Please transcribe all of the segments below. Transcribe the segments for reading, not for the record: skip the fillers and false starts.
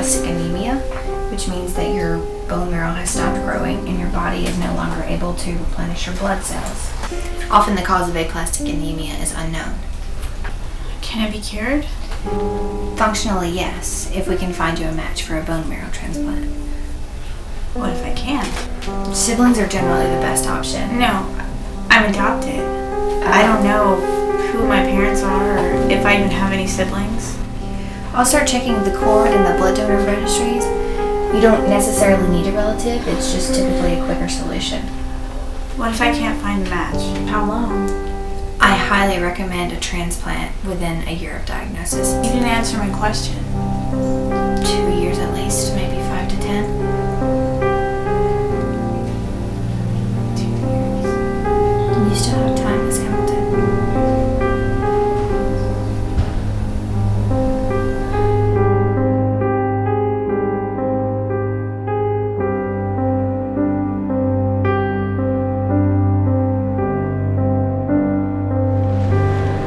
aplastic anemia, which means that your bone marrow has stopped growing and your body is no longer able to replenish your blood cells. Often the cause of aplastic anemia is unknown. Can it be cured? Functionally, yes, if we can find you a match for a bone marrow transplant. What if I can't? Siblings are generally the best option. No, I'm adopted. I don't know who my parents are or if I even have any siblings. I'll start checking the cord and the blood donor registries. You don't necessarily need a relative, it's just typically a quicker solution. What if I can't find a match? How long? I highly recommend a transplant within a year of diagnosis. You didn't answer my question. 2 years at least, maybe 5 to 10. 2 years. You still have time, Miss Hamilton.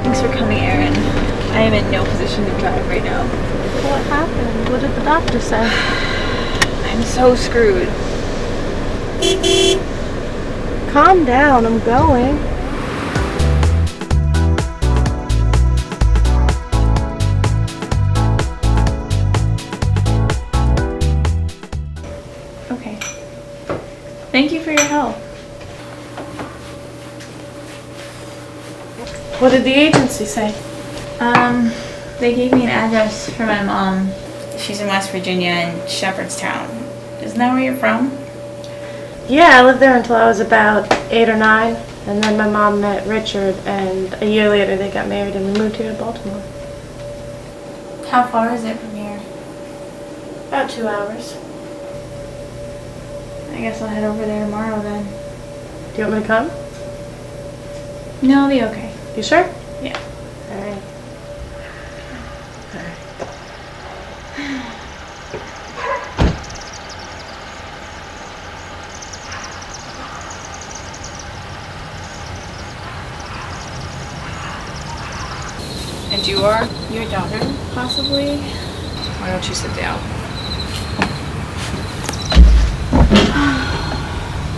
Thanks for coming, Erin. I am in no position to drive right now. What happened? What did the doctor say? I'm so screwed. Calm down, I'm going. Okay. Thank you for your help. What did the agency say? They gave me an address for my mom. She's in West Virginia in Shepherdstown. Isn't that where you're from? Yeah, I lived there until I was about 8 or 9, and then my mom met Richard, and a year later they got married and we moved here to Baltimore. How far is it from here? About 2 hours. I guess I'll head over there tomorrow then. Do you want me to come? No, I'll be okay. You sure? Yeah. Alright. And you are? Your daughter, possibly? Why don't you sit down?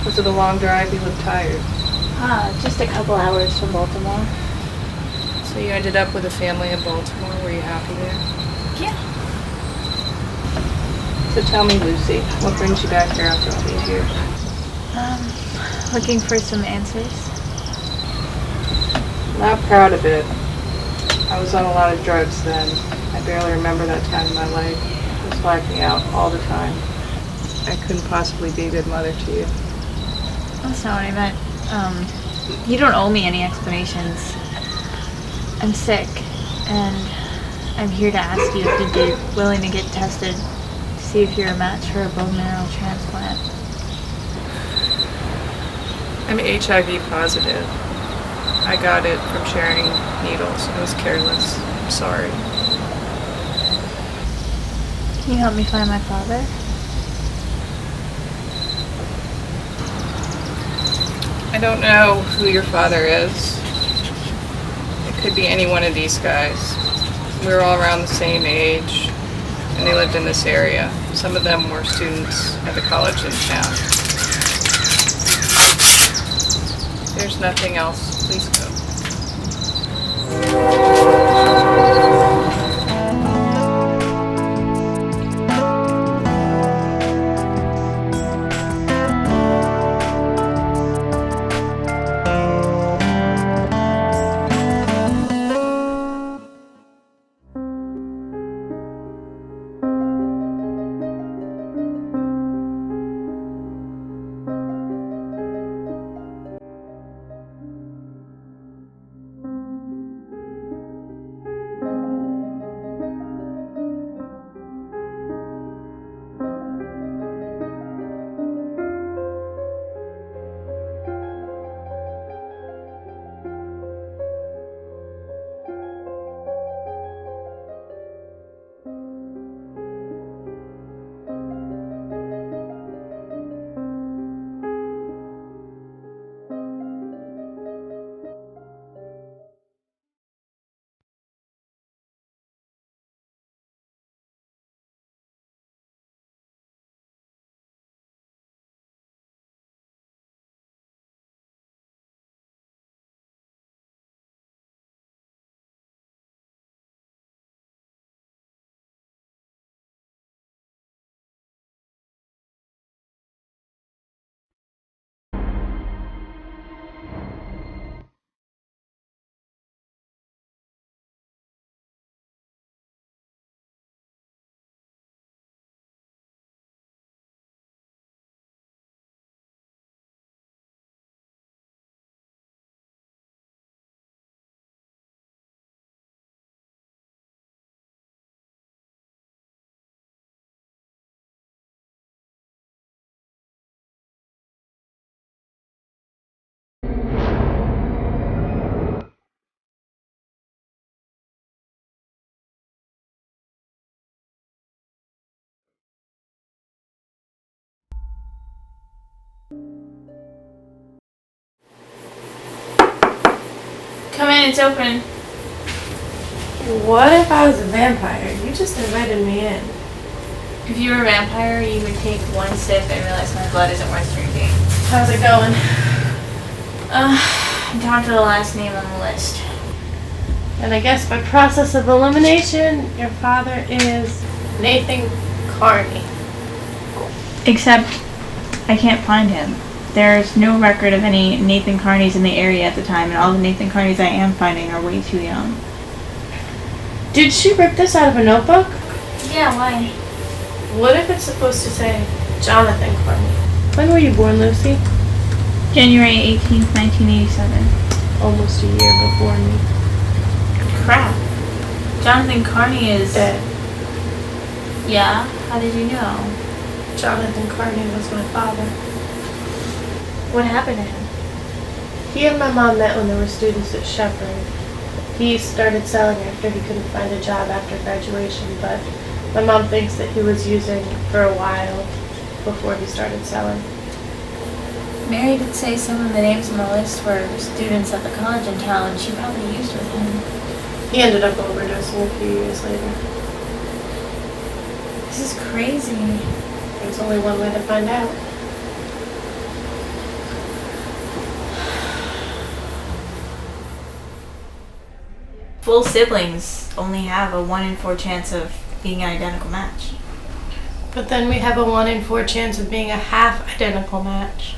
Was it a long drive? You look tired. Just a couple hours from Baltimore. So you ended up with a family in Baltimore. Were you happy there? Yeah. So tell me, Lucy, what brings you back here after all these years? Looking for some answers. Not proud of it. I was on a lot of drugs then. I barely remember that time in my life. It was blacking out all the time. I couldn't possibly be a good mother to you. That's not what I meant. You don't owe me any explanations. I'm sick, and I'm here to ask you if you'd be willing to get tested to see if you're a match for a bone marrow transplant. I'm HIV positive. I got it from sharing needles. I was careless. I'm sorry. Can you help me find my father? I don't know who your father is. It could be any one of these guys. We were all around the same age, and they lived in this area. Some of them were students at the college in town. There's nothing else. Please go. It's open. What if I was a vampire? You just invited me in. If you were a vampire, you would take one sip and realize my blood isn't worth drinking. How's it going? I'm down to the last name on the list. And I guess by process of elimination, your father is Nathan Carney. Except, I can't find him. There's no record of any Nathan Carneys in the area at the time, and all the Nathan Carneys I am finding are way too young. Did she rip this out of a notebook? Yeah, why? What if it's supposed to say Jonathan Carney? When were you born, Lucy? January 18th, 1987. Almost a year before me. Crap. Jonathan Carney is... Dead. Yeah? How did you know? Jonathan Carney was my father. What happened to him? He and my mom met when they were students at Shepherd. He started selling after he couldn't find a job after graduation, but my mom thinks that he was using for a while before he started selling. Mary did say some of the names on the list were students at the college in town, and she probably used with him. He ended up overdosing a few years later. This is crazy. There's only one way to find out. Full siblings only have a 1 in 4 chance of being an identical match. But then we have a 1 in 4 chance of being a half identical match.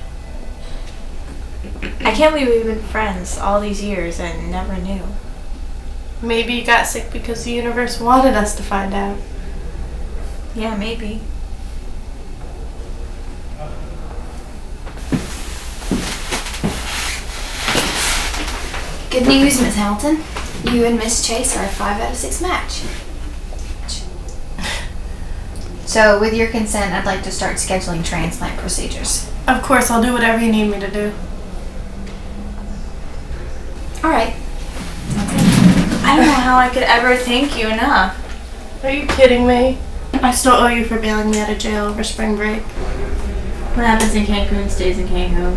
I can't believe we've been friends all these years and never knew. Maybe you got sick because the universe wanted us to find out. Yeah, maybe. Good news, Miss Hamilton. You and Miss Chase are a 5 out of 6 match. So, with your consent, I'd like to start scheduling transplant procedures. Of course, I'll do whatever you need me to do. All right. I don't know how I could ever thank you enough. Are you kidding me? I still owe you for bailing me out of jail over spring break. What happens in Cancun stays in Cancun.